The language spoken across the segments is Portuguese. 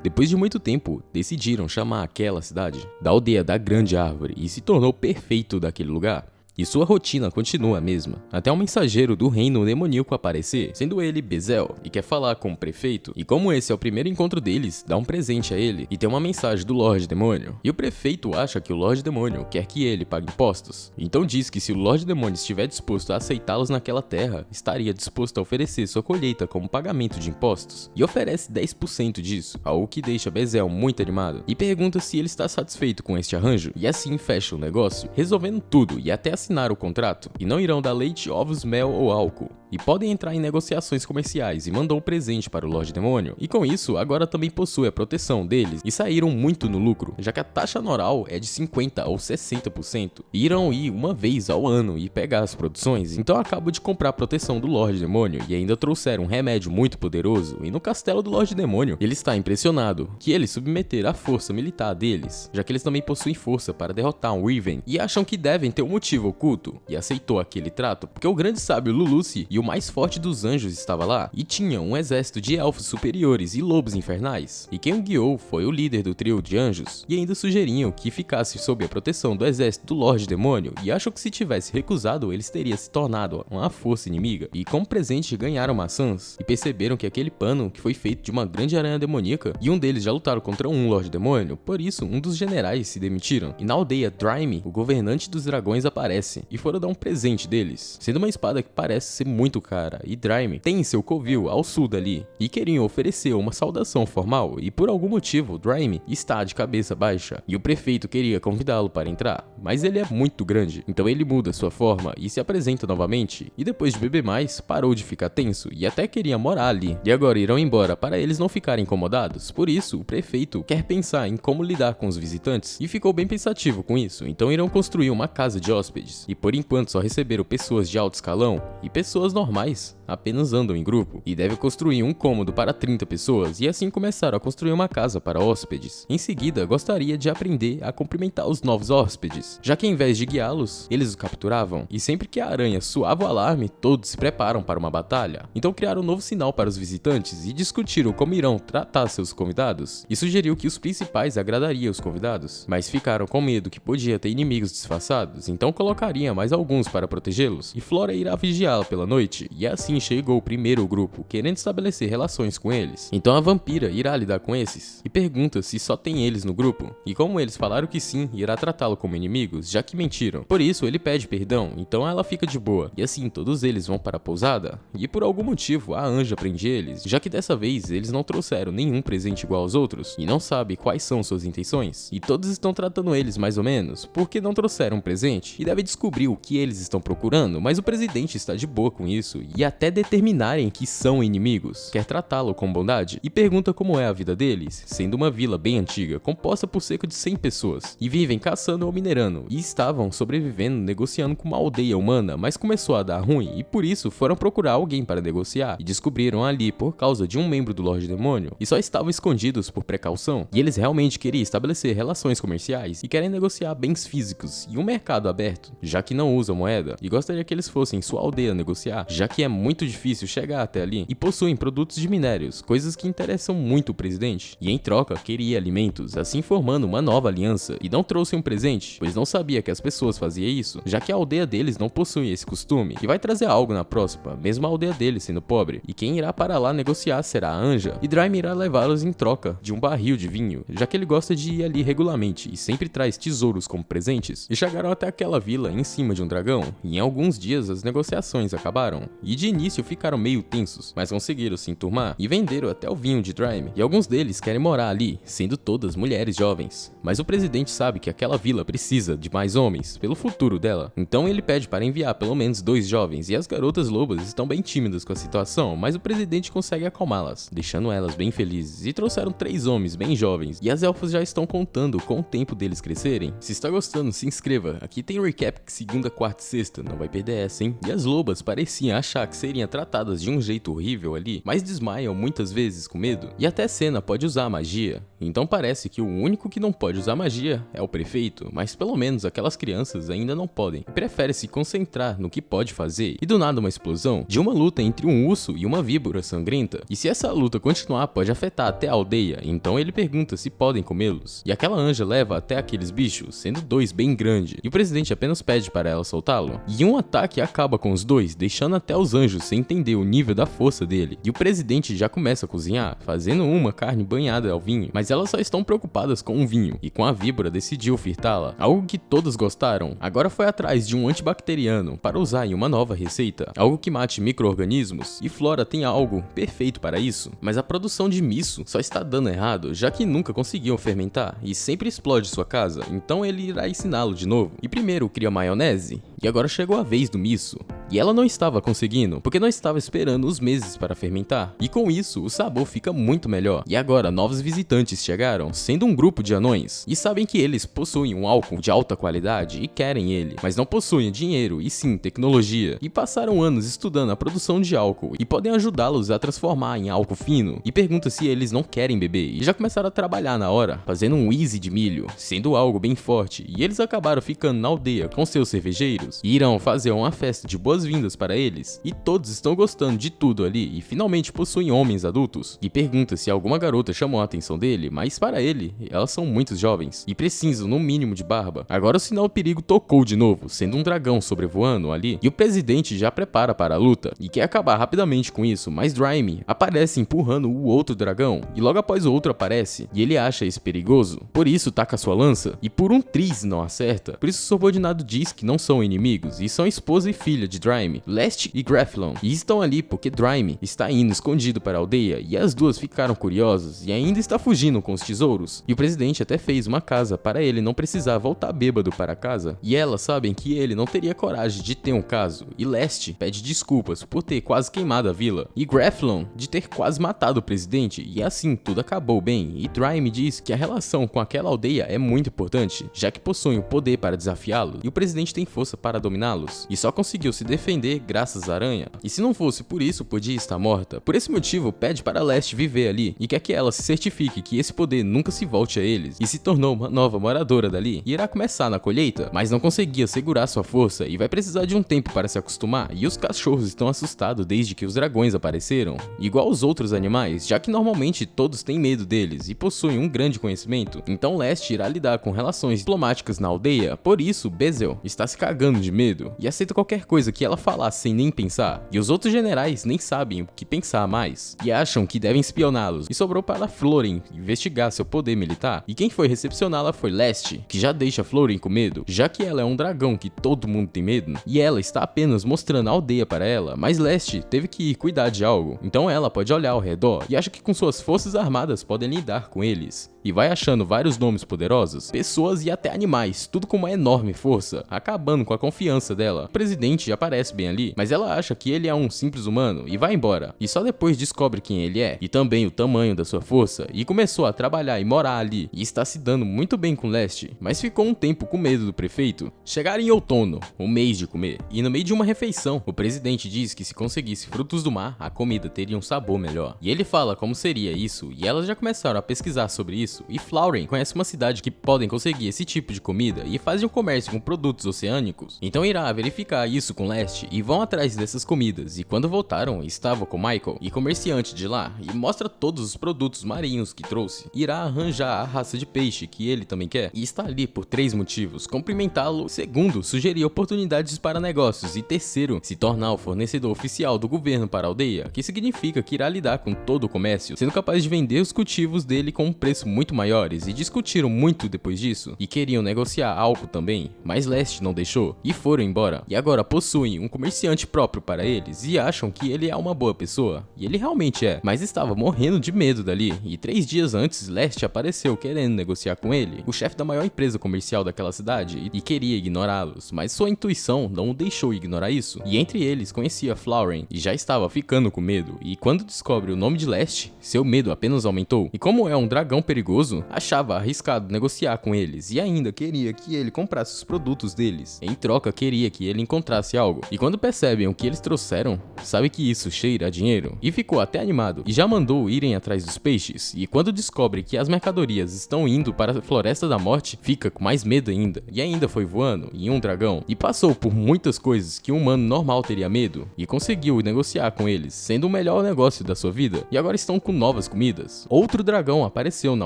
Depois de muito tempo, decidiram chamar aquela cidade da Aldeia da Grande Árvore e se tornou perfeito daquele lugar. E sua rotina continua a mesma, até um mensageiro do reino demoníaco aparecer, sendo ele Bezel, e quer falar com o prefeito, e como esse é o primeiro encontro deles, dá um presente a ele, e tem uma mensagem do Lorde Demônio. E o prefeito acha que o Lorde Demônio quer que ele pague impostos, então diz que se o Lorde Demônio estiver disposto a aceitá-los naquela terra, estaria disposto a oferecer sua colheita como pagamento de impostos, e oferece 10% disso, algo que deixa Bezel muito animado, e pergunta se ele está satisfeito com este arranjo, e assim fecha o negócio, resolvendo tudo e até assinar o contrato, e não irão dar leite, ovos, mel ou álcool, e podem entrar em negociações comerciais e mandou um presente para o Lorde Demônio, e com isso agora também possui a proteção deles e saíram muito no lucro, já que a taxa anual é de 50% ou 60%, e irão ir uma vez ao ano e pegar as produções, então acabam de comprar a proteção do Lorde Demônio e ainda trouxeram um remédio muito poderoso, e no castelo do Lorde Demônio ele está impressionado que ele submeter a força militar deles, já que eles também possuem força para derrotar um Riven, e acham que devem ter um motivo oculto, e aceitou aquele trato porque o grande sábio Lulucci e o mais forte dos anjos estava lá, e tinha um exército de elfos superiores e lobos infernais, e quem o guiou foi o líder do trio de anjos, e ainda sugeriam que ficasse sob a proteção do exército do Lorde Demônio, e acham que se tivesse recusado eles teriam se tornado uma força inimiga, e como presente ganharam maçãs, e perceberam que aquele pano que foi feito de uma grande aranha demoníaca, e um deles já lutaram contra um Lorde Demônio, por isso um dos generais se demitiram, e na aldeia Dryme, o governante dos dragões aparece, e foram dar um presente deles, sendo uma espada que parece ser muito cara, e Dryme tem seu covil ao sul dali, e queriam oferecer uma saudação formal, e por algum motivo Dryme está de cabeça baixa, e o prefeito queria convidá-lo para entrar, mas ele é muito grande, então ele muda sua forma e se apresenta novamente, e depois de beber mais, parou de ficar tenso, e até queria morar ali, e agora irão embora para eles não ficarem incomodados, por isso o prefeito quer pensar em como lidar com os visitantes, e ficou bem pensativo com isso, então irão construir uma casa de hóspedes, e por enquanto só receberam pessoas de alto escalão, e pessoas normais apenas andam em grupo, e deve construir um cômodo para 30 pessoas, e assim começaram a construir uma casa para hóspedes. Em seguida, gostaria de aprender a cumprimentar os novos hóspedes, já que em vez de guiá-los, eles os capturavam, e sempre que a aranha soava o alarme, todos se preparam para uma batalha. Então criaram um novo sinal para os visitantes e discutiram como irão tratar seus convidados, e sugeriu que os principais agradariam os convidados, mas ficaram com medo que podia ter inimigos disfarçados, então colocaria mais alguns para protegê-los, e Flora irá vigiá-la pela noite, e assim chegou o primeiro grupo, querendo estabelecer relações com eles. Então a vampira irá lidar com esses, e pergunta se só tem eles no grupo, e como eles falaram que sim, irá tratá-lo como inimigos, já que mentiram. Por isso ele pede perdão, então ela fica de boa, e assim todos eles vão para a pousada, e por algum motivo a anja prende eles, já que dessa vez eles não trouxeram nenhum presente igual aos outros, e não sabe quais são suas intenções, e todos estão tratando eles mais ou menos, porque não trouxeram um presente, e deve descobrir o que eles estão procurando, mas o presidente está de boa com isso, e até determinarem que são inimigos, quer tratá-lo com bondade, e pergunta como é a vida deles, sendo uma vila bem antiga, composta por cerca de 100 pessoas, e vivem caçando ou minerando, e estavam sobrevivendo negociando com uma aldeia humana, mas começou a dar ruim, e por isso foram procurar alguém para negociar, e descobriram ali por causa de um membro do Lorde Demônio, e só estavam escondidos por precaução, e eles realmente queriam estabelecer relações comerciais, e querem negociar bens físicos, e um mercado aberto, já que não usam moeda, e gostaria que eles fossem em sua aldeia negociar, já que é muito difícil chegar até ali, e possuem produtos de minérios, coisas que interessam muito o presidente, e em troca queria alimentos, assim formando uma nova aliança, e não trouxe um presente, pois não sabia que as pessoas faziam isso, já que a aldeia deles não possui esse costume, e vai trazer algo na próxima, mesmo a aldeia deles sendo pobre, e quem irá para lá negociar será a Anja, e Dryme irá levá-los em troca de um barril de vinho, já que ele gosta de ir ali regularmente, e sempre traz tesouros como presentes, e chegaram até aquela vila em cima de um dragão, e em alguns dias as negociações acabaram, e de início ficaram meio tensos, mas conseguiram se enturmar, e venderam até o vinho de Dryme, e alguns deles querem morar ali, sendo todas mulheres jovens, mas o presidente sabe que aquela vila precisa de mais homens, pelo futuro dela, então ele pede para enviar pelo menos 2 jovens, e as garotas lobas estão bem tímidas com a situação, mas o presidente consegue acalmá-las, deixando elas bem felizes, e trouxeram 3 homens bem jovens, e as elfas já estão contando com o tempo deles crescerem. Se está gostando, se inscreva, aqui tem um recap segunda, quarta e sexta, não vai perder essa, hein? E as lobas pareciam achar que seriam tratadas de um jeito horrível ali, mas desmaiam muitas vezes com medo. E até Senna pode usar magia, então parece que o único que não pode usar magia é o prefeito, mas pelo menos aquelas crianças ainda não podem, e prefere se concentrar no que pode fazer, e do nada uma explosão de uma luta entre um urso e uma víbora sangrenta, e se essa luta continuar pode afetar até a aldeia, então ele pergunta se podem comê-los, e aquela anja leva até aqueles bichos, sendo dois bem grandes, e o presidente apenas pede para ela soltá-lo, e um ataque acaba com os dois, deixando até os anjos sem entender o nível da força dele, e o presidente já começa a cozinhar, fazendo uma carne banhada ao vinho, mas elas só estão preocupadas com o vinho, e com a víbora decidiu fritá-la, algo que todos gostaram. Agora foi atrás de um antibacteriano para usar em uma nova receita, algo que mate micro-organismos, e Flora tem algo perfeito para isso, mas a produção de miso só está dando errado, já que nunca conseguiam fermentar, e sempre explode sua casa, então ele irá ensiná-lo de novo. E primeiro cria maionese, e agora chegou a vez do miso. E ela não estava conseguindo, porque não estava esperando os meses para fermentar. E com isso, o sabor fica muito melhor. E agora, novos visitantes chegaram, sendo um grupo de anões. E sabem que eles possuem um álcool de alta qualidade e querem ele. Mas não possuem dinheiro, e sim tecnologia. E passaram anos estudando a produção de álcool. E podem ajudá-los a transformar em álcool fino. E pergunta se eles não querem beber. E já começaram a trabalhar na hora, fazendo um wheezy de milho, sendo algo bem forte. E eles acabaram ficando na aldeia com seus cervejeiros. E irão fazer uma festa de boas-vindas para eles, e todos estão gostando de tudo ali e finalmente possuem homens adultos. E pergunta se alguma garota chamou a atenção dele, mas para ele, elas são muito jovens e precisam no mínimo de barba. Agora o sinal perigo tocou de novo, sendo um dragão sobrevoando ali, e o presidente já prepara para a luta e quer acabar rapidamente com isso, mas Dryme aparece empurrando o outro dragão, e logo após o outro aparece, e ele acha isso perigoso, por isso taca sua lança, e por um triz não acerta, por isso o subordinado diz que não são inimigos, e são esposa e filha de Dryme, Leste e Greflon, e estão ali porque Dryme está indo escondido para a aldeia, e as duas ficaram curiosas, e ainda está fugindo com os tesouros, e o presidente até fez uma casa para ele não precisar voltar bêbado para casa, e elas sabem que ele não teria coragem de ter um caso, e Leste pede desculpas por ter quase queimado a vila, e Greflon de ter quase matado o presidente, e assim tudo acabou bem, e Dryme diz que a relação com aquela aldeia é muito importante, já que possuem o poder para desafiá-lo, e o presidente tem força para dominá-los, e só conseguiu se defender graças à aranha, e se não fosse por isso podia estar morta. Por esse motivo pede para Leste viver ali, e quer que ela se certifique que esse poder nunca se volte a eles, e se tornou uma nova moradora dali, e irá começar na colheita, mas não conseguia segurar sua força, e vai precisar de um tempo para se acostumar, e os cachorros estão assustados desde que os dragões apareceram, igual os outros animais, já que normalmente todos têm medo deles, e possuem um grande conhecimento, então Leste irá lidar com relações diplomáticas na aldeia, por isso Bezel está se cagando de medo, e aceita qualquer coisa que ela falar sem nem pensar, e os outros generais nem sabem o que pensar mais, e acham que devem espioná-los, e sobrou para Florin investigar seu poder militar, e quem foi recepcioná-la foi Leste, que já deixa Florin com medo, já que ela é um dragão que todo mundo tem medo, e ela está apenas mostrando a aldeia para ela, mas Leste teve que ir cuidar de algo, então ela pode olhar ao redor, e acha que com suas forças armadas podem lidar com eles, e vai achando vários nomes poderosos, pessoas e até animais, tudo com uma enorme força, acabando com a confiança dela. O presidente aparece bem ali, mas ela acha que ele é um simples humano e vai embora, e só depois descobre quem ele é, e também o tamanho da sua força, e começou a trabalhar e morar ali, e está se dando muito bem com Leste, mas ficou um tempo com medo do prefeito. Chegaram em outono, o mês de comer, e no meio de uma refeição, o presidente diz que se conseguisse frutos do mar, a comida teria um sabor melhor, e ele fala como seria isso, e elas já começaram a pesquisar sobre isso, e Flauren conhece uma cidade que podem conseguir esse tipo de comida e fazem um comércio com produtos oceânicos, então irá verificar isso com Leste e vão atrás dessas comidas, e quando voltaram estava com Michael e comerciante de lá e mostra todos os produtos marinhos que trouxe, irá arranjar a raça de peixe que ele também quer e está ali por 3 motivos: cumprimentá-lo, segundo, sugerir oportunidades para negócios e terceiro, se tornar o fornecedor oficial do governo para a aldeia, que significa que irá lidar com todo o comércio, sendo capaz de vender os cultivos dele com um preço muito maiores, e discutiram muito depois disso, e queriam negociar álcool também, mas Leste não deixou, e foram embora, e agora possuem assume um comerciante próprio para eles e acham que ele é uma boa pessoa. E ele realmente é, mas estava morrendo de medo dali. E 3 dias antes, Leste apareceu querendo negociar com ele, o chefe da maior empresa comercial daquela cidade, e queria ignorá-los, mas sua intuição não o deixou ignorar isso. E entre eles conhecia Flauren e já estava ficando com medo. E quando descobre o nome de Leste, seu medo apenas aumentou. E como é um dragão perigoso, achava arriscado negociar com eles e ainda queria que ele comprasse os produtos deles. Em troca, queria que ele encontrasse algo. E quando percebem o que eles trouxeram, sabe que isso cheira a dinheiro. E ficou até animado e já mandou irem atrás dos peixes. E quando descobre que as mercadorias estão indo para a Floresta da Morte, fica com mais medo ainda. E ainda foi voando em um dragão e passou por muitas coisas que um humano normal teria medo e conseguiu negociar com eles, sendo o melhor negócio da sua vida. E agora estão com novas comidas. Outro dragão apareceu na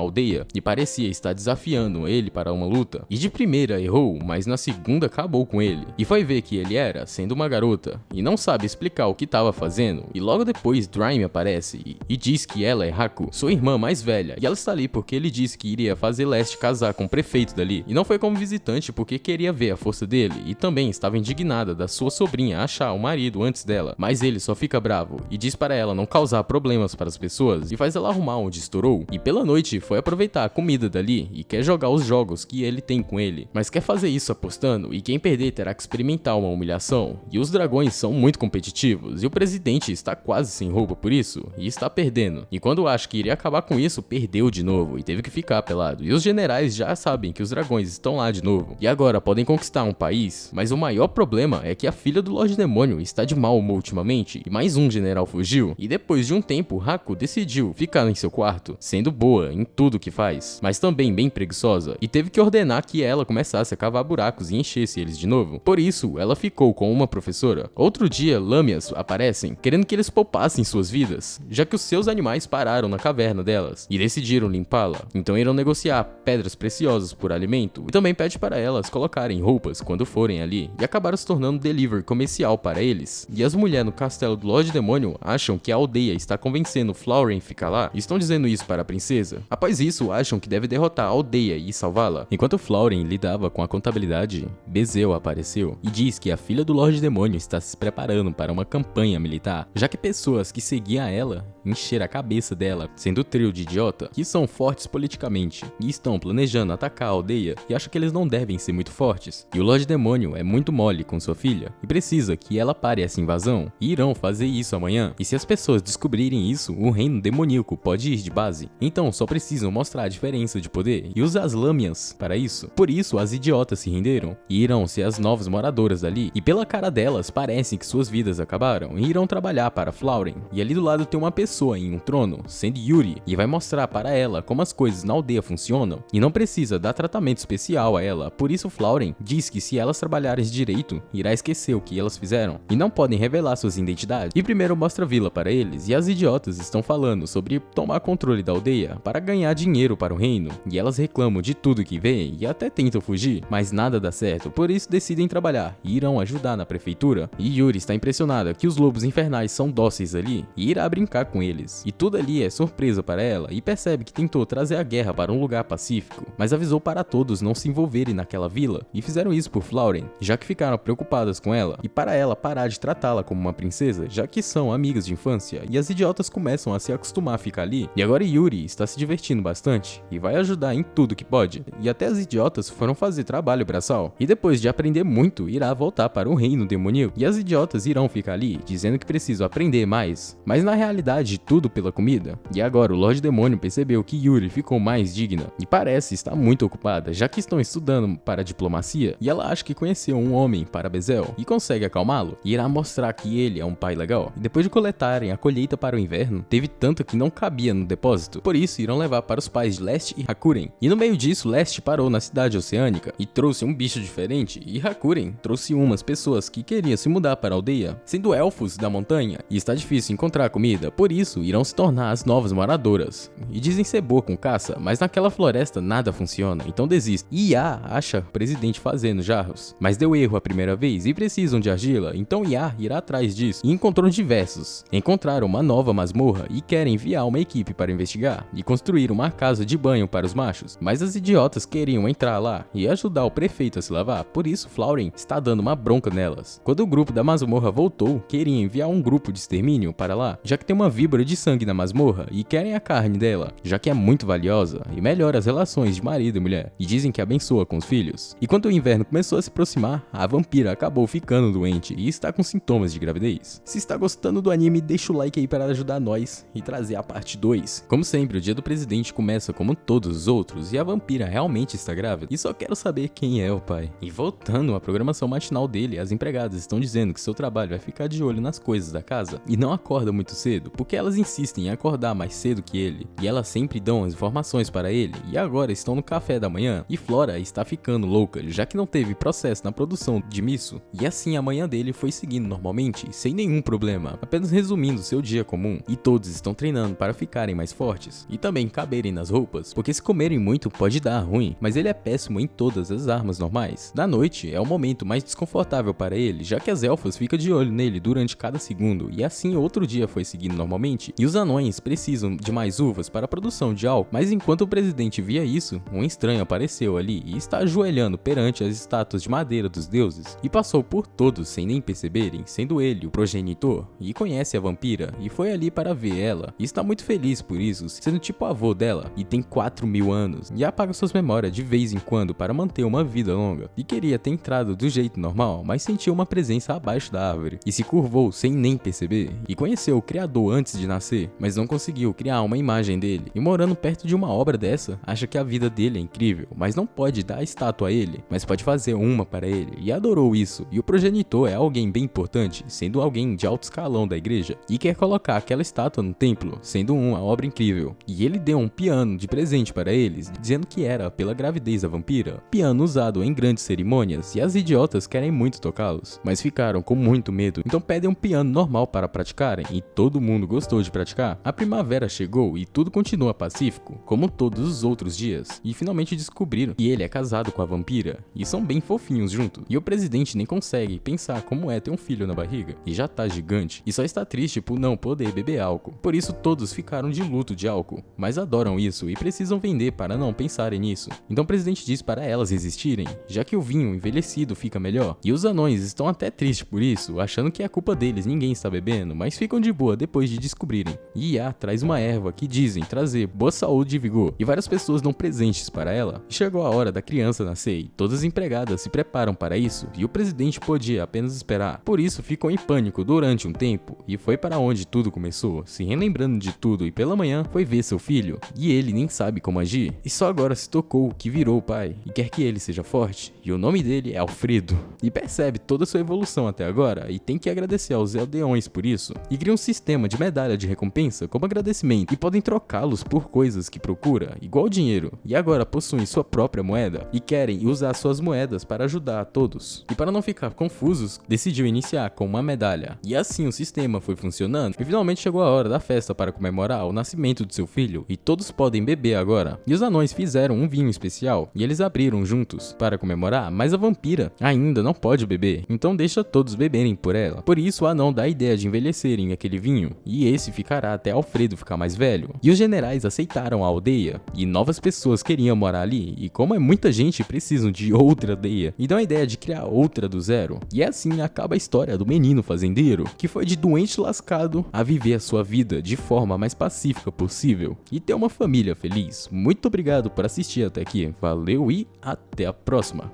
aldeia e parecia estar desafiando ele para uma luta. E de primeira errou, mas na segunda acabou com ele. E foi ver que ele era, sendo uma garota, e não sabe explicar o que estava fazendo. E logo depois Dryme aparece e diz que ela é Haku, sua irmã mais velha, e ela está ali porque ele disse que iria fazer Leste casar com o prefeito dali. E não foi como visitante porque queria ver a força dele, e também estava indignada da sua sobrinha achar o marido antes dela. Mas ele só fica bravo e diz para ela não causar problemas para as pessoas e faz ela arrumar onde estourou. E pela noite foi aproveitar a comida dali e quer jogar os jogos que ele tem com ele, mas quer fazer isso apostando, e quem perder terá que experimentar uma humilhação. E os dragões são muito competitivos e o presidente está quase sem roupa por isso e está perdendo. E quando acha que iria acabar com isso, perdeu de novo e teve que ficar pelado. E os generais já sabem que os dragões estão lá de novo e agora podem conquistar um país, mas o maior problema é que a filha do Lorde Demônio está de mau humor ultimamente e mais um general fugiu. E depois de um tempo, Haku decidiu ficar em seu quarto, sendo boa em tudo que faz, mas também bem preguiçosa, e teve que ordenar que ela começasse a cavar buracos e enchesse eles de novo. Por isso, ela ficou com uma professora. Outro dia, lâmias aparecem, querendo que eles poupassem suas vidas, já que os seus animais pararam na caverna delas, e decidiram limpá-la. Então irão negociar pedras preciosas por alimento, e também pede para elas colocarem roupas quando forem ali, e acabaram se tornando delivery comercial para eles. E as mulheres no castelo do Lorde Demônio acham que a aldeia está convencendo Flauren a ficar lá, e estão dizendo isso para a princesa. Após isso, acham que deve derrotar a aldeia e salvá-la. Enquanto Flauren lidava com a contabilidade, Bezeu apareceu e diz que a filha do Lorde Demônio está se preparando para uma campanha militar, já que pessoas que seguiam ela encheram a cabeça dela, sendo o trio de idiota, que são fortes politicamente e estão planejando atacar a aldeia e acham que eles não devem ser muito fortes. E o Lorde Demônio é muito mole com sua filha e precisa que ela pare essa invasão, e irão fazer isso amanhã. E se as pessoas descobrirem isso, o reino demoníaco pode ir de base. Então só precisam mostrar a diferença de poder e usar as lâminas para isso. Por isso as idiotas se renderam e irão ser as novas moradoras dali. E pela cara delas parece que suas vidas acabaram e irão trabalhar para Flauren. E ali do lado tem uma pessoa em um trono, sendo Yuri, e vai mostrar para ela como as coisas na aldeia funcionam e não precisa dar tratamento especial a ela. Por isso Flauren diz que se elas trabalharem direito, irá esquecer o que elas fizeram e não podem revelar suas identidades. E primeiro mostra a vila para eles e as idiotas estão falando sobre tomar controle da aldeia para ganhar dinheiro para o reino, e elas reclamam de tudo que vê e até tentam fugir, mas nada dá certo. Por isso decidem trabalhar e irão ajudar na prefeitura. E Yuri está impressionada que os lobos infernais são dóceis ali e irá brincar com eles. E tudo ali é surpresa para ela e percebe que tentou trazer a guerra para um lugar pacífico, mas avisou para todos não se envolverem naquela vila, e fizeram isso por Flauren, já que ficaram preocupadas com ela, e para ela parar de tratá-la como uma princesa, já que são amigas de infância, e as idiotas começam a se acostumar a ficar ali. E agora Yuri está se divertindo bastante e vai ajudar em tudo que pode, e até as idiotas foram fazer trabalho braçal, e depois de aprender muito, irá voltar para o reino demoníaco, e as idiotas irão ficar ali, dizendo que precisam aprender mais, mas na realidade tudo pela comida. E agora o Lorde Demônio percebeu que Yuri ficou mais digna, e parece estar muito ocupada, já que estão estudando para diplomacia, e ela acha que conheceu um homem para Bezel, e consegue acalmá-lo, e irá mostrar que ele é um pai legal. E depois de coletarem a colheita para o inverno, teve tanta que não cabia no depósito, por isso irão levar para os pais de Leste e Hakuren. E no meio disso, Leste parou na cidade oceânica e trouxe um bicho diferente, e Hakuren trouxe umas pessoas que queriam se mudar para a aldeia, sendo elfos da montanha, e está difícil encontrar comida, por isso irão se tornar as novas moradoras. E dizem ser boa com caça, mas naquela floresta nada funciona, então desiste. E Ia acha o presidente fazendo jarros, mas deu erro a primeira vez e precisam de argila, então Ia irá atrás disso e encontrou diversos. Encontraram uma nova masmorra e querem enviar uma equipe para investigar e construir uma casa de banho para os machos, mas as idiotas queriam entrar lá e ajudar o prefeito a se lavar, por isso Flauren está dando uma bronca nelas. delas. Quando o grupo da masmorra voltou, queriam enviar um grupo de extermínio para lá, já que tem uma víbora de sangue na masmorra e querem a carne dela, já que é muito valiosa e melhora as relações de marido e mulher, e dizem que abençoa com os filhos. E quando o inverno começou a se aproximar, a vampira acabou ficando doente e está com sintomas de gravidez. Se está gostando do anime, deixa o like aí para ajudar nós e trazer a parte 2. Como sempre, o dia do presidente começa como todos os outros e a vampira realmente está grávida e só quero saber quem é o pai. E voltando à programação matinal dele, as empregadas estão dizendo que seu trabalho é ficar de olho nas coisas da casa e não acorda muito cedo, porque elas insistem em acordar mais cedo que ele, e elas sempre dão as informações para ele, e agora estão no café da manhã, e Flora está ficando louca, já que não teve processo na produção de miso, e assim a manhã dele foi seguindo normalmente, sem nenhum problema, apenas resumindo seu dia comum, e todos estão treinando para ficarem mais fortes, e também caberem nas roupas, porque se comerem muito pode dar ruim, mas ele é péssimo em todas as armas normais. Da noite é o momento mais desconfortável para ele, já que as elfas ficam de olho nele durante cada segundo, e assim outro dia foi seguindo normalmente, e os anões precisam de mais uvas para a produção de álcool, mas enquanto o presidente via isso, um estranho apareceu ali e está ajoelhando perante as estátuas de madeira dos deuses, e passou por todos sem nem perceberem, sendo ele o progenitor, e conhece a vampira, e foi ali para ver ela, e está muito feliz por isso, sendo tipo avô dela, e tem 4.000 anos, e apaga suas memórias de vez em quando para manter uma vida longa, e queria ter entrado do jeito normal, mas sentiu uma presença abaixo da árvore, e se curvou sem nem perceber, e conheceu o criador antes de nascer, mas não conseguiu criar uma imagem dele, e morando perto de uma obra dessa, acha que a vida dele é incrível, mas não pode dar a estátua a ele, mas pode fazer uma para ele, e adorou isso, e o progenitor é alguém bem importante, sendo alguém de alto escalão da igreja, e quer colocar aquela estátua no templo, sendo uma obra incrível, e ele deu um piano de presente para eles, dizendo que era pela gravidez da vampira, piano usado em grandes cerimônias, e as idiotas querem muito tocá-los, mas ficaram com muito medo, então pedem um piano normal para praticarem, e todo mundo gostou de praticar. A primavera chegou e tudo continua pacífico, como todos os outros dias, e finalmente descobriram que ele é casado com a vampira, e são bem fofinhos juntos, e o presidente nem consegue pensar como é ter um filho na barriga, e já tá gigante, e só está triste por não poder beber álcool, por isso todos ficaram de luto de álcool, mas adoram isso e precisam vender para não pensarem nisso, então o presidente diz para elas resistirem, já que o vinho envelhecido fica melhor, e os anões estão até tristes por isso, achando que é culpa deles, ninguém está bebendo, mas ficam de boa depois de descobrirem. E Iá traz uma erva que dizem trazer boa saúde e vigor, e várias pessoas dão presentes para ela. E chegou a hora da criança nascer, e todas as empregadas se preparam para isso, e o presidente podia apenas esperar. Por isso ficou em pânico durante um tempo, e foi para onde tudo começou, se relembrando de tudo, e pela manhã foi ver seu filho, e ele nem sabe como agir, e só agora se tocou que virou o pai, e quer que ele seja forte, e o nome dele é Alfredo, e percebe toda sua evolução até agora, e tem que agradecer aos aldeões por isso, e cria um sistema de medalha de recompensa como agradecimento, e podem trocá-los por coisas que procura, igual dinheiro, e agora possuem sua própria moeda, e querem usar suas moedas para ajudar a todos. E para não ficar confusos, decidiu iniciar com uma medalha, e assim o sistema foi funcionando, e finalmente chegou a hora da festa para comemorar o nascimento de seu filho, e todos podem beber agora. E os anões fizeram um vinho especial, e eles abriram juntos para comemorar, mas a vampira ainda não pode beber, então deixa todos beberem por ela. Por isso o anão dá a ideia de envelhecerem aquele vinho, e esse ficará até Alfredo ficar mais velho. E os generais aceitaram a aldeia, e novas pessoas queriam morar ali, e como é muita gente, precisam de outra aldeia, e dão a ideia de criar outra do zero. E assim acaba a história do menino fazendeiro, que foi de doente lascado a viver a sua vida de forma mais pacífica possível, e ter uma família feliz. Muito obrigado por assistir até aqui, valeu e até a próxima!